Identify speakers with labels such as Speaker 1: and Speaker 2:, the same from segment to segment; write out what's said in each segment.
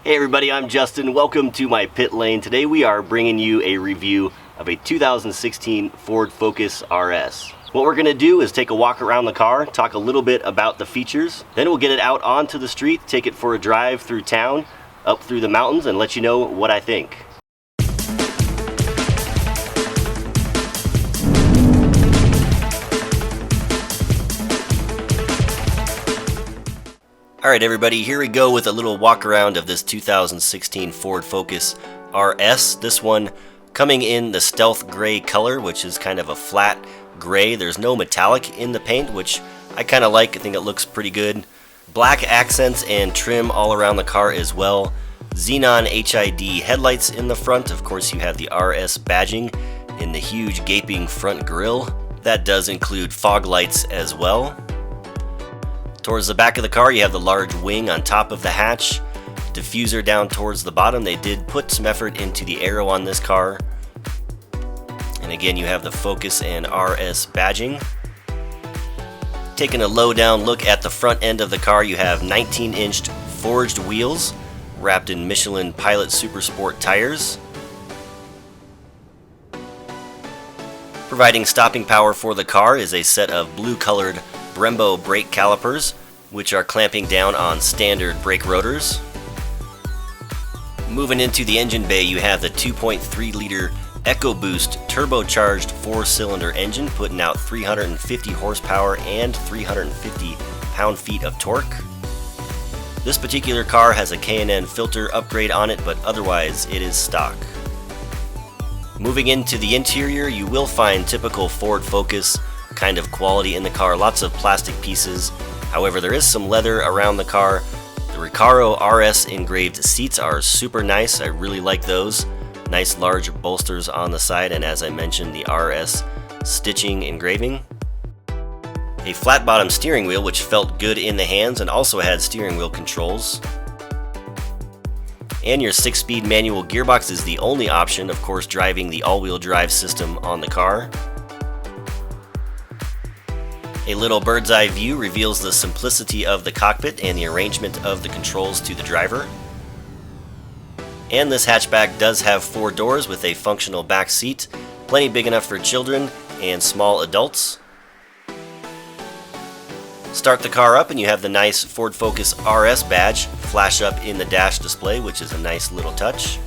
Speaker 1: Hey everybody, I'm Justin. Welcome to my pit lane. Today we are bringing you a review of a 2016 Ford Focus RS. What we're going to do is take a walk around the car, talk a little bit about the features, then we'll get it out onto the street, take it for a drive through town, up through the mountains, and let you know what I think. Alright everybody, here we go with a little walk around of this 2016 Ford Focus RS. This one coming in the stealth gray color, which is kind of a flat gray. There's no metallic in the paint, which I kind of like. I think it looks pretty good. Black accents and trim all around the car as well. Xenon HID headlights in the front. Of course you have the RS badging in the huge gaping front grille. That does include fog lights as well. Towards the back of the car, you have the large wing on top of the hatch, diffuser down towards the bottom. They did put some effort into the aero on this car. And again, you have the Focus and RS badging. Taking a low down look at the front end of the car, you have 19-inch forged wheels wrapped in Michelin Pilot Super Sport tires. Providing stopping power for the car is a set of blue-colored Brembo brake calipers, which are clamping down on standard brake rotors. Moving into the engine bay, you have the 2.3-liter EcoBoost turbocharged 4-cylinder engine, putting out 350 horsepower and 350 pound-feet of torque. This particular car has a K&N filter upgrade on it, but otherwise it is stock. Moving into the interior, you will find typical Ford Focus kind of quality in the car, lots of plastic pieces. However, there is some leather around the car. The Recaro RS engraved seats are super nice. I really like those. Nice large bolsters on the side, and as I mentioned, the RS stitching engraving. A flat bottom steering wheel which felt good in the hands and also had steering wheel controls. And your 6-speed manual gearbox is the only option, of course driving the all-wheel drive system on the car. A little bird's eye view reveals the simplicity of the cockpit and the arrangement of the controls to the driver. And this hatchback does have 4 doors with a functional back seat, plenty big enough for children and small adults. Start the car up and you have the nice Ford Focus RS badge flash up in the dash display, which is a nice little touch.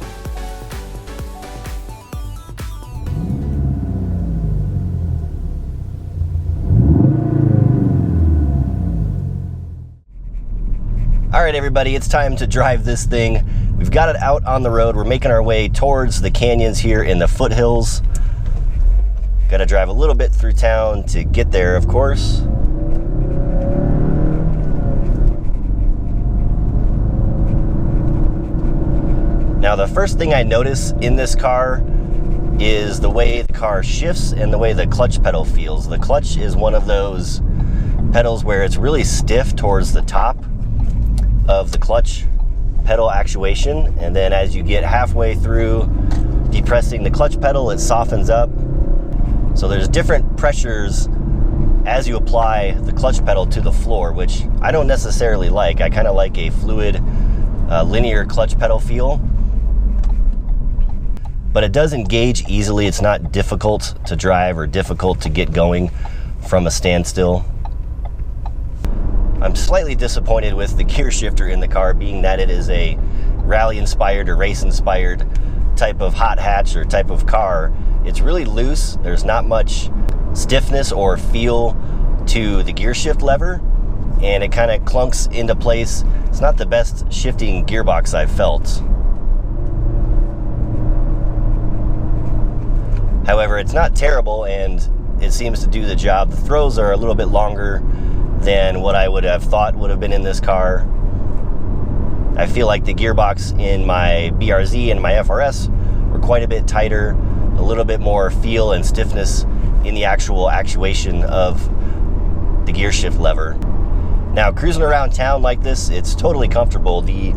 Speaker 1: Alright everybody, it's time to drive this thing. We've got it out on the road. We're making our way towards the canyons here in the foothills. Got to drive a little bit through town to get there, of course. Now the first thing I notice in this car is the way the car shifts and the way the clutch pedal feels. The clutch is one of those pedals where it's really stiff towards the top of the clutch pedal actuation, and then as you get halfway through depressing the clutch pedal, it softens up. So there's different pressures as you apply the clutch pedal to the floor, which I don't necessarily like. I kind of like a fluid, linear clutch pedal feel. But it does engage easily. It's not difficult to drive or difficult to get going from a standstill. I'm slightly disappointed with the gear shifter in the car, being that it is a rally-inspired or race-inspired type of hot hatch or type of car. It's really loose. There's not much stiffness or feel to the gear shift lever, and it kind of clunks into place. It's not the best shifting gearbox I've felt. However, it's not terrible, and it seems to do the job. The throws are a little bit longer than what I would have thought would have been in this car. I feel like the gearbox in my BRZ and my FRS were quite a bit tighter, a little bit more feel and stiffness in the actual actuation of the gear shift lever. Now, cruising around town like this, it's totally comfortable. The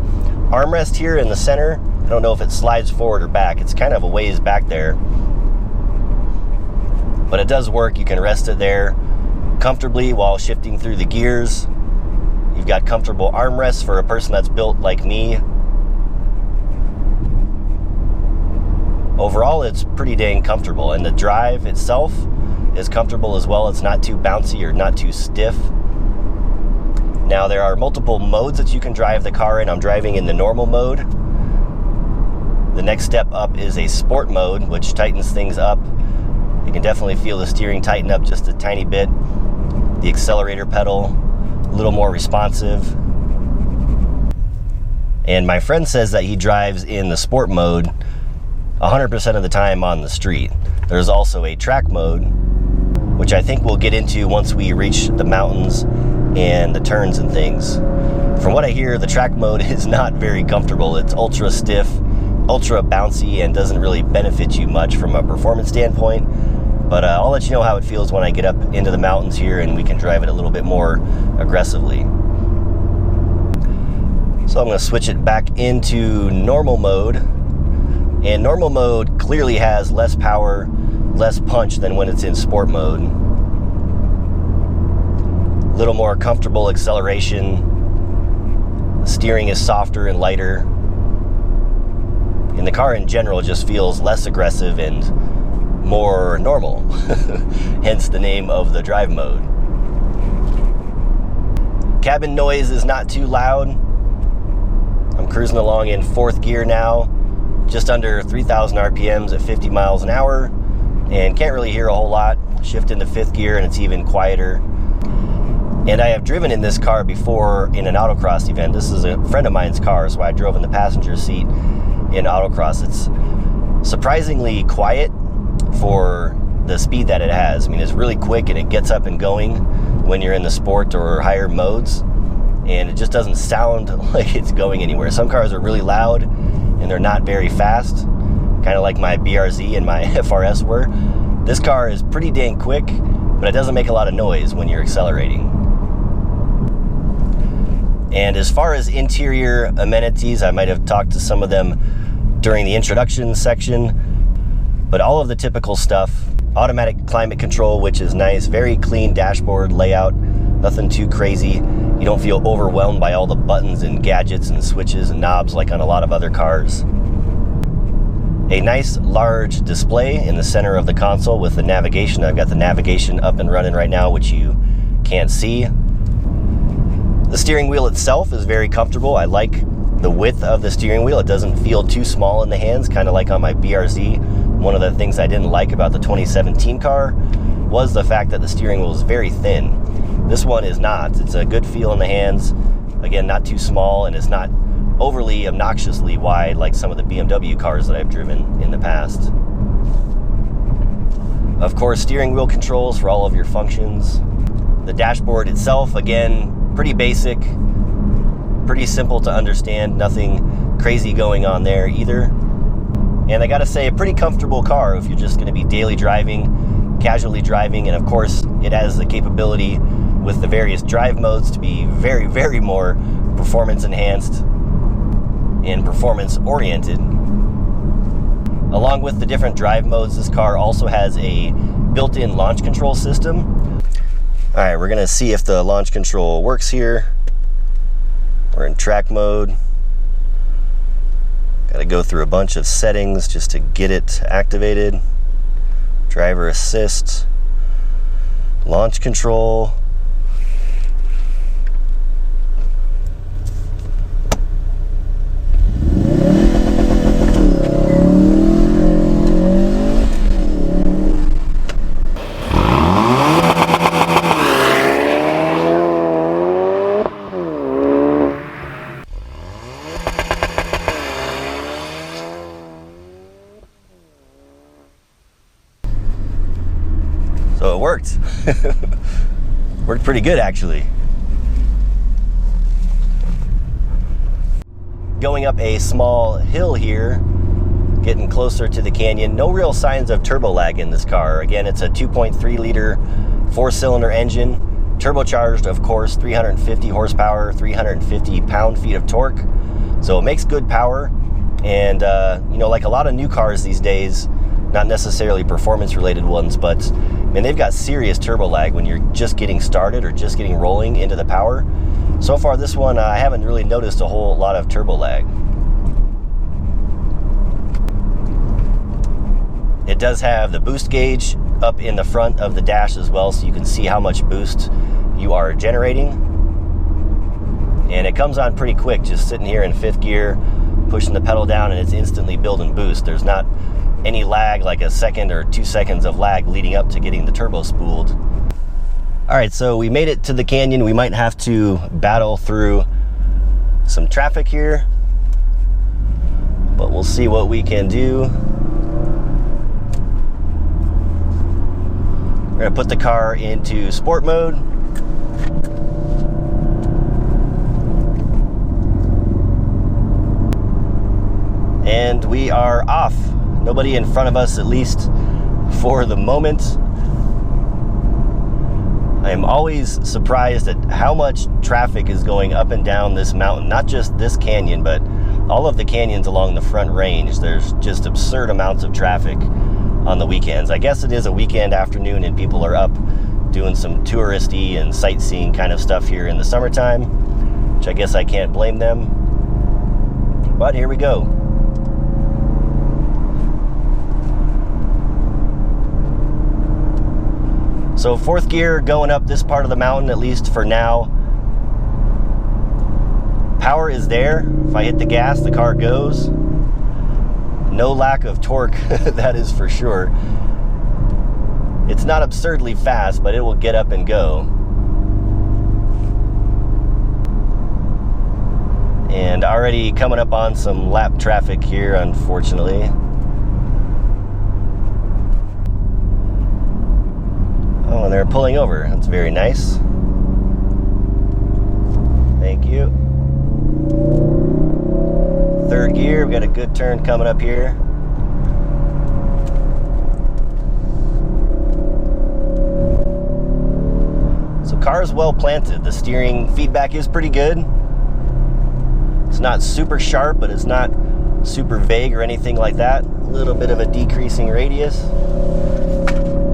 Speaker 1: armrest here in the center, I don't know if it slides forward or back. It's kind of a ways back there, but it does work. You can rest it there comfortably while shifting through the gears. You've got comfortable armrests for a person that's built like me. overall it's pretty dang comfortable, and the drive itself is comfortable as well. It's not too bouncy or not too stiff. Now there are multiple modes that you can drive the car in. I'm driving in the normal mode. The next step up is a sport mode, which tightens things up. You can definitely feel the steering tighten up just a tiny bit. The accelerator pedal, a little more responsive. And my friend says that he drives in the sport mode 100% of the time on the street. There's also a track mode, which I think we'll get into once we reach the mountains and the turns and things. From what I hear, the track mode is not very comfortable. It's ultra stiff, ultra bouncy, and doesn't really benefit you much from a performance standpoint. But I'll let you know how it feels when I get up into the mountains here and we can drive it a little bit more aggressively. So I'm going to switch it back into normal mode. And normal mode clearly has less power, less punch than when it's in sport mode. A little more comfortable acceleration. The steering is softer and lighter. And the car in general just feels less aggressive and more normal. Hence the name of the drive mode. Cabin noise is not too loud. I'm cruising along in 4th gear now, just under 3,000 RPMs at 50 miles an hour, and can't really hear a whole lot. Shift into 5th gear and it's even quieter. And I have driven in this car before in an autocross event. This is a friend of mine's car, so I drove in the passenger seat in autocross. It's surprisingly quiet for the speed that it has. I mean, it's really quick and it gets up and going when you're in the sport or higher modes, and it just doesn't sound like it's going anywhere. Some cars are really loud and they're not very fast, kind of like my BRZ and my FRS were. This car is pretty dang quick, but it doesn't make a lot of noise when you're accelerating. And as far as interior amenities, I might have talked to some of them during the introduction section, but all of the typical stuff. Automatic climate control, which is nice. Very clean dashboard layout, nothing too crazy. You don't feel overwhelmed by all the buttons and gadgets and switches and knobs like on a lot of other cars. A nice large display in the center of the console with the navigation. I've got the navigation up and running right now, which you can't see. The steering wheel itself is very comfortable. I like the width of the steering wheel. It doesn't feel too small in the hands, kind of like on my BRZ. One of the things I didn't like about the 2017 car was the fact that the steering wheel is very thin. This one is not. It's a good feel in the hands. Again, not too small, and it's not overly obnoxiously wide like some of the BMW cars that I've driven in the past. Of course, steering wheel controls for all of your functions. The dashboard itself, again, pretty basic, pretty simple to understand, nothing crazy going on there either. And I gotta say, a pretty comfortable car if you're just gonna be daily driving, casually driving, and of course it has the capability with the various drive modes to be very, very more performance enhanced and performance oriented. Along with the different drive modes, this car also has a built-in launch control system. All right, we're gonna see if the launch control works here. We're in track mode. Got to go through a bunch of settings just to get it activated. Driver assist, launch control. So it worked. Worked pretty good, actually. Going up a small hill here, getting closer to the canyon. No real signs of turbo lag in this car. Again, it's a 2.3 liter 4-cylinder engine, turbocharged, of course, 350 horsepower, 350 pound-feet of torque. So it makes good power. And, you know, like a lot of new cars these days, not necessarily performance-related ones, but man, they've got serious turbo lag when you're just getting started or just getting rolling into the power. So far, this one, I haven't really noticed a whole lot of turbo lag. It does have the boost gauge up in the front of the dash as well, so you can see how much boost you are generating. And it comes on pretty quick, just sitting here in 5th gear, pushing the pedal down, and it's instantly building boost. There's not any lag, like a second or 2 seconds of lag leading up to getting the turbo spooled. All right, so we made it to the canyon. We might have to battle through some traffic here, but we'll see what we can do. We're gonna put the car into sport mode. And we are off. Nobody in front of us, at least for the moment. I am always surprised at how much traffic is going up and down this mountain. Not just this canyon, but all of the canyons along the Front Range. There's just absurd amounts of traffic on the weekends. I guess it is a weekend afternoon and people are up doing some touristy and sightseeing kind of stuff here in the summertime, which I guess I can't blame them. But here we go. So 4th gear going up this part of the mountain, at least for now. Power is there. If I hit the gas, the car goes. No lack of torque, that is for sure. It's not absurdly fast, but it will get up and go. And already coming up on some lap traffic here, unfortunately. Oh, and they're pulling over. That's very nice. Thank you. 3rd gear, we've got a good turn coming up here. So car is well planted. The steering feedback is pretty good. It's not super sharp, but it's not super vague or anything like that. A little bit of a decreasing radius.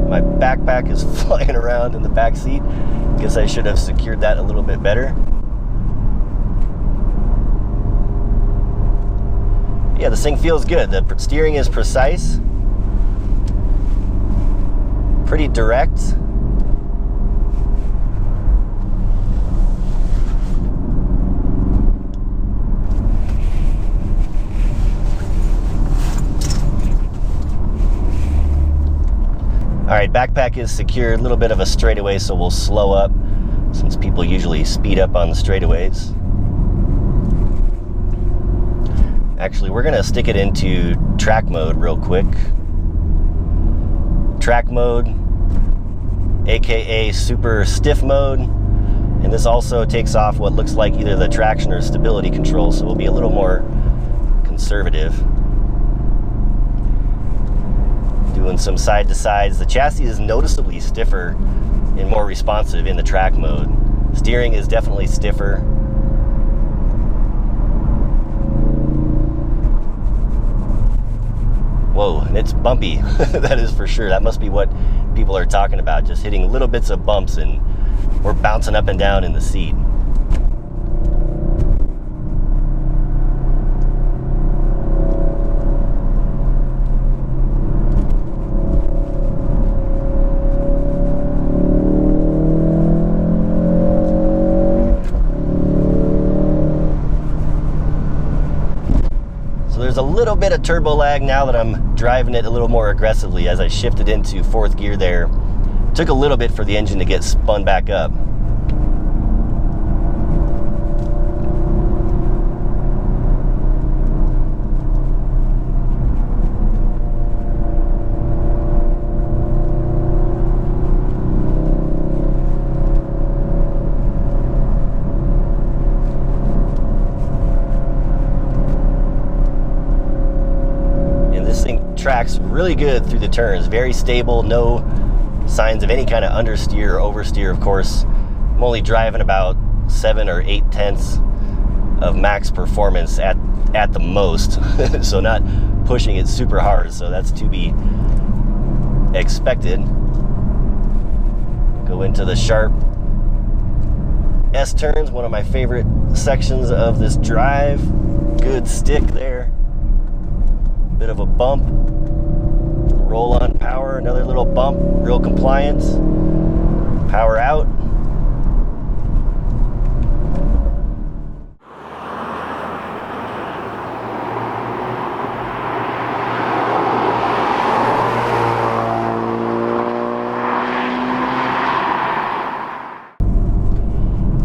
Speaker 1: My backpack is flying around in the back seat. Guess I should have secured that a little bit better. Yeah, this thing feels good. The steering is precise, pretty direct. All right, backpack is secured. A little bit of a straightaway, so we'll slow up since people usually speed up on the straightaways. Actually, we're gonna stick it into track mode real quick. Track mode, AKA super stiff mode. And this also takes off what looks like either the traction or stability control, so we'll be a little more conservative. Doing some side to sides. The chassis is noticeably stiffer and more responsive in the track mode. Steering is definitely stiffer. Whoa, and it's bumpy. That is for sure. That must be what people are talking about, just hitting little bits of bumps and we're bouncing up and down in the seat. There's a little bit of turbo lag now that I'm driving it a little more aggressively as I shifted into 4th gear there. Took a little bit for the engine to get spun back up. Tracks really good through the turns, very stable, no signs of any kind of understeer or oversteer. Of course, I'm only driving about 7 or 8 tenths of max performance at the most, so not pushing it super hard, so that's to be expected. Go into the sharp S-turns, one of my favorite sections of this drive. Good stick there. Bit of a bump. Roll on power, another little bump, real compliant. Power out.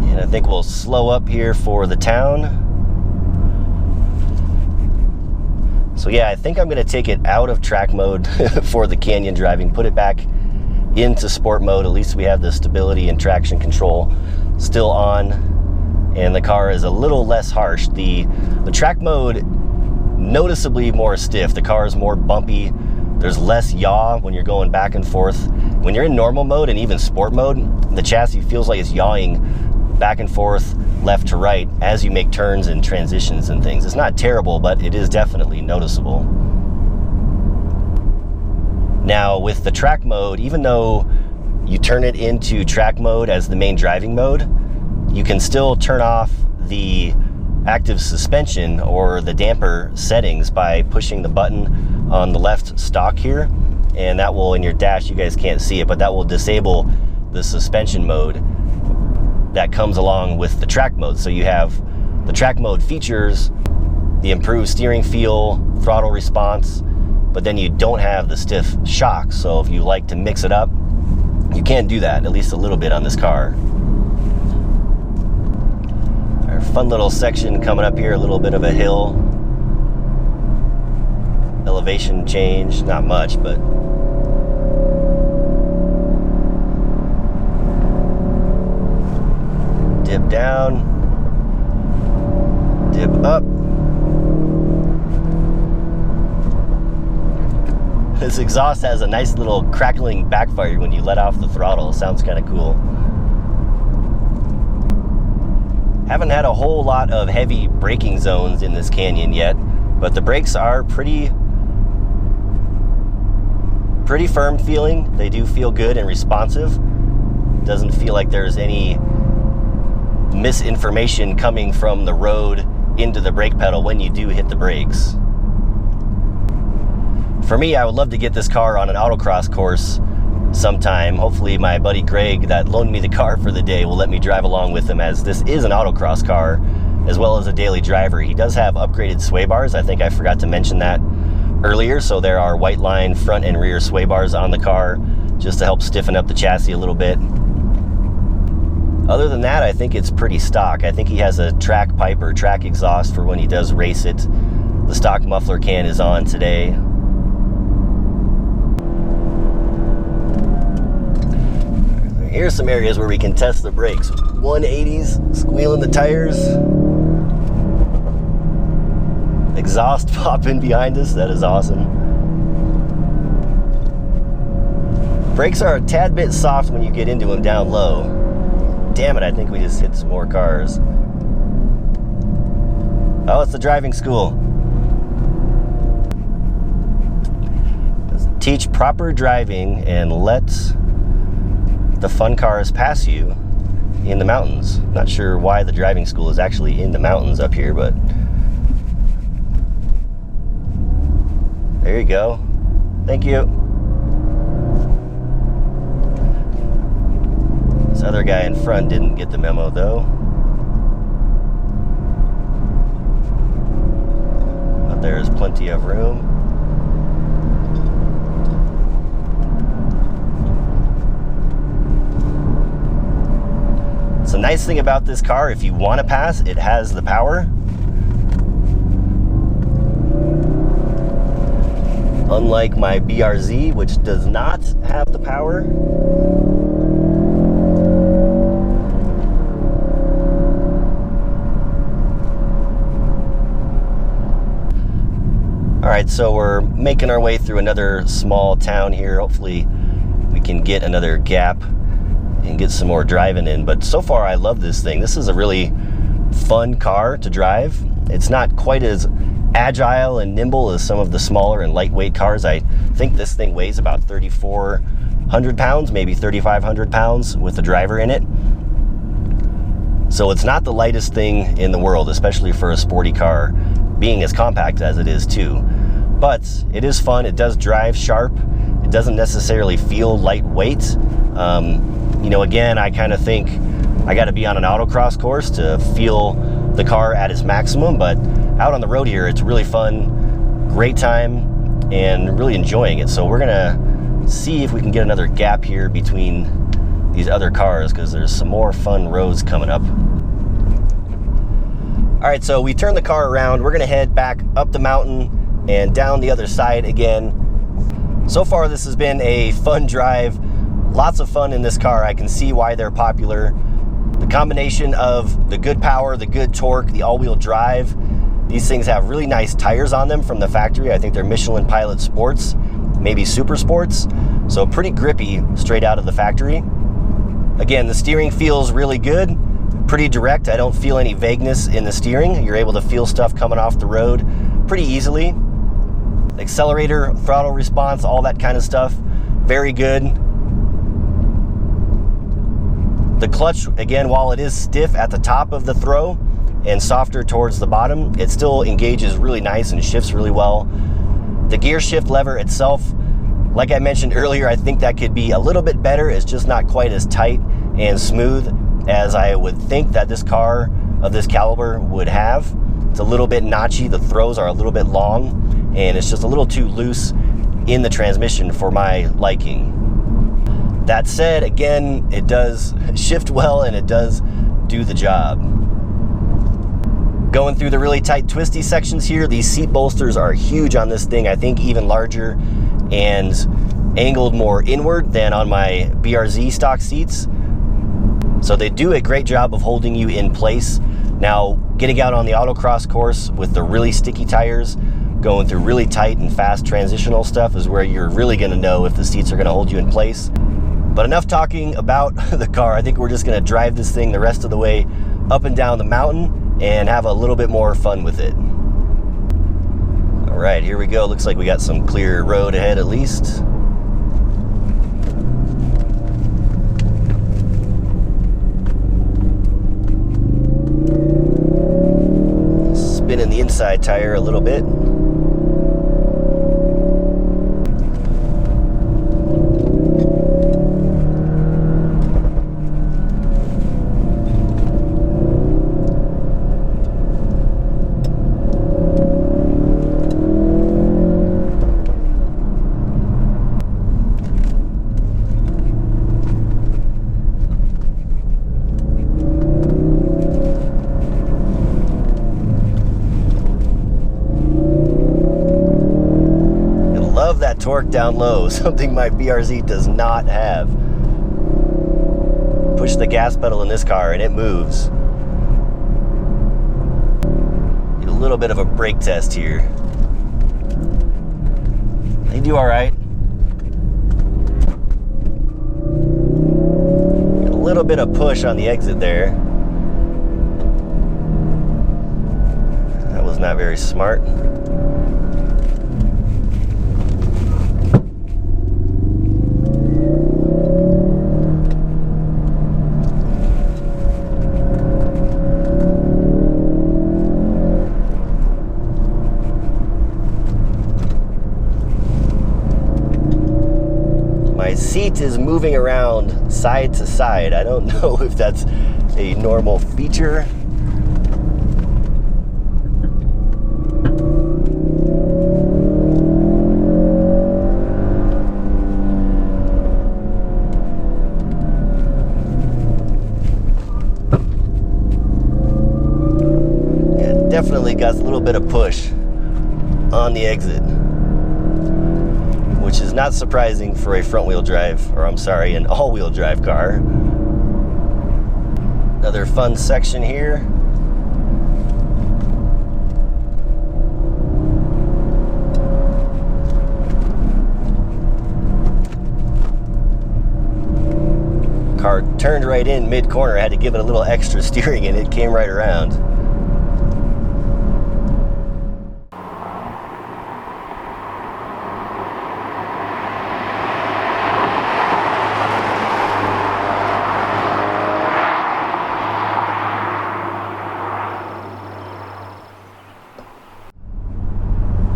Speaker 1: And I think we'll slow up here for the town. So yeah, I think I'm gonna take it out of track mode for the canyon driving, put it back into sport mode. At least we have the stability and traction control still on, and the car is a little less harsh. The track mode, noticeably more stiff. The car is more bumpy. There's less yaw when you're going back and forth. When you're in normal mode and even sport mode, the chassis feels like it's yawing back and forth, left to right, as you make turns and transitions and things. It's not terrible, but it is definitely noticeable. Now with the track mode, even though you turn it into track mode as the main driving mode, you can still turn off the active suspension or the damper settings by pushing the button on the left stalk here, and that will, in your dash, you guys can't see it, but that will disable the suspension mode that comes along with the track mode. So you have the track mode features, the improved steering feel, throttle response, but then you don't have the stiff shocks. So if you like to mix it up, you can do that, at least a little bit on this car. Our fun little section coming up here, a little bit of a hill. Elevation change, not much, but dip down, dip up. This exhaust has a nice little crackling backfire when you let off the throttle. Sounds kind of cool. Haven't had a whole lot of heavy braking zones in this canyon yet, but the brakes are pretty firm feeling. They do feel good and responsive. Doesn't feel like there's any misinformation coming from the road into the brake pedal when you do hit the brakes. For me, I would love to get this car on an autocross course sometime. Hopefully my buddy Greg that loaned me the car for the day will let me drive along with him, as this is an autocross car as well as a daily driver. He does have upgraded sway bars. I think I forgot to mention that earlier. So there are white line front and rear sway bars on the car just to help stiffen up the chassis a little bit. Other than that, I think it's pretty stock. I think he has a track pipe or track exhaust for when he does race it. The stock muffler can is on today. Here's some areas where we can test the brakes. 180s, squealing the tires. Exhaust popping behind us, that is awesome. Brakes are a tad bit soft when you get into them down low. Damn it, I think we just hit some more cars. Oh, it's the driving school. Teach proper driving and let the fun cars pass you in the mountains. Not sure why the driving school is actually in the mountains up here, but there you go. Thank you. This other guy in front didn't get the memo though. But there's plenty of room. So nice thing about this car, if you want to pass, it has the power. Unlike my BRZ, which does not have the power. All right, so we're making our way through another small town here. Hopefully we can get another gap and get some more driving in. But so far I love this thing. This is a really fun car to drive. It's not quite as agile and nimble as some of the smaller and lightweight cars. I think this thing weighs about 3,400 pounds, maybe 3,500 pounds with the driver in it. So it's not the lightest thing in the world, especially for a sporty car, being as compact as it is too. But it is fun. It does drive sharp. It doesn't necessarily feel lightweight. You know, again, I kind of think I got to be on an autocross course to feel the car at its maximum, but out on the road here, it's really fun, great time, and really enjoying it. So we're gonna see if we can get another gap here between these other cars, because there's some more fun roads coming up. All right, so we turned the car around. We're gonna head back up the mountain and down the other side again. So far, this has been a fun drive. Lots of fun in this car. I can see why they're popular. The combination of the good power, the good torque, the all-wheel drive. These things have really nice tires on them from the factory. I think they're Michelin Pilot Sports, maybe Super Sports. So pretty grippy straight out of the factory. Again, the steering feels really good, pretty direct. I don't feel any vagueness in the steering. You're able to feel stuff coming off the road pretty easily. Accelerator, throttle response, all that kind of stuff, very good. The clutch, again, while it is stiff at the top of the throw and softer towards the bottom, it still engages really nice and shifts really well. The gear shift lever itself, like I mentioned earlier, I think that could be a little bit better. It's just not quite as tight and smooth as I would think that this car of this caliber would have. It's a little bit notchy, the throws are a little bit long, and it's just a little too loose in the transmission for my liking. That said, again, it does shift well and it does do the job. Going through the really tight twisty sections here, these seat bolsters are huge on this thing. I think even larger and angled more inward than on my BRZ stock seats. So they do a great job of holding you in place. Now, getting out on the autocross course with the really sticky tires, going through really tight and fast transitional stuff is where you're really gonna know if the seats are gonna hold you in place. But enough talking about the car. I think we're just gonna drive this thing the rest of the way up and down the mountain and have a little bit more fun with it. All right, here we go. Looks like we got some clear road ahead at least. Spinning the inside tire a little bit. Torque down low, something my BRZ does not have. Push the gas pedal in this car and it moves. Get a little bit of a brake test here. They do all right. Get a little bit of push on the exit there. That was not very smart. Seat is moving around side to side. I don't know if that's a normal feature. Yeah, definitely got a little bit of push on the exit, which is not surprising for a front-wheel drive, or I'm sorry, an all-wheel drive car. Another fun section here. Car turned right in mid-corner. I had to give it a little extra steering and it came right around.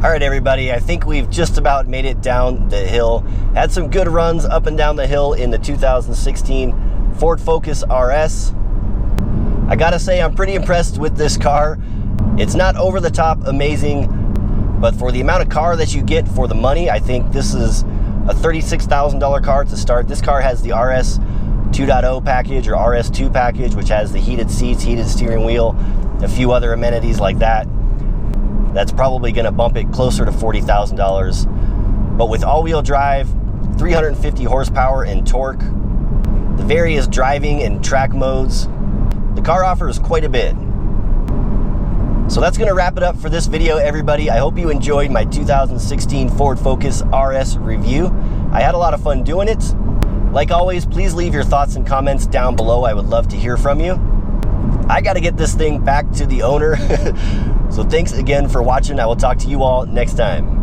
Speaker 1: All right, everybody, I think we've just about made it down the hill. Had some good runs up and down the hill in the 2016 Ford Focus RS. I gotta say, I'm pretty impressed with this car. It's not over the top amazing, but for the amount of car that you get for the money, I think this is a $36,000 car to start. This car has the RS 2.0 package or RS2 package, which has the heated seats, heated steering wheel, a few other amenities like that. That's probably going to bump it closer to $40,000. But with all-wheel drive, 350 horsepower and torque, the various driving and track modes, the car offers quite a bit. So that's going to wrap it up for this video, everybody. I hope you enjoyed my 2016 Ford Focus RS review. I had a lot of fun doing it. Like always, please leave your thoughts and comments down below. I would love to hear from you. I got to get this thing back to the owner. So thanks again for watching. I will talk to you all next time.